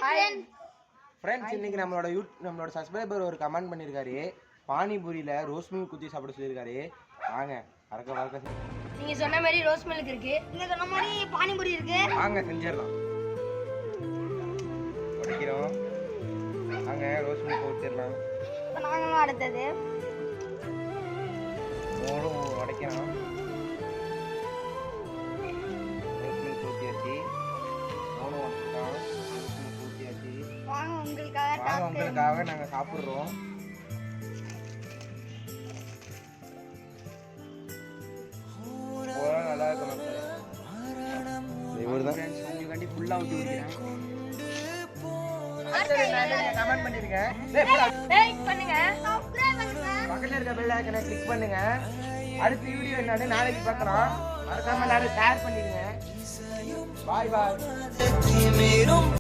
Friends இன்னைக்கு நம்மளோட subscriber ஒரு கமெண்ட் பண்ணியிருக்காரு. பானிபூரியில் ரோஸ் மில்க் ஊற்றி சாப்பிட சொல்லியிருக்காரு. வாங்க அறக்க நீங்க சொன்ன மாதிரி ரோஸ் மில்க் இருக்கு, நீங்க சொன்ன மாதிரி பானிபூரி இருக்கு. வாங்க செஞ்சிடலாம். உடைக்கிறோம். வாங்க ரோஸ் மில்க் ஊற்றிடலாம். இப்போ நாங்களும் அடுத்தது மூணும் உடைக்கிறோம். ரோஸ் மில்க் ஊற்றியாச்சு. மூணும் உடைச்சிட்டோம். ரோஸ் மில்க் ஊற்றியாச்சு. வாங்க உங்களுக்காக நாங்கள் சாப்பிட்றோம். நல்லா இருக்கும். இவர்தான் உங்களுக்காண்டி ஃபுல்லாக ஊற்றி விடுறேன். கமெண்ட் பண்ணிருக்கேன். பக்கத்துல இருக்க பெல் ஐகானை கிளிக் பண்ணுங்க. அடுத்த வீடியோ என்னன்னு நாளைக்கு பார்க்கலாம். மறக்காம எல்லாரும் ஷேர் பண்ணிடுங்க. பாய் பாய்.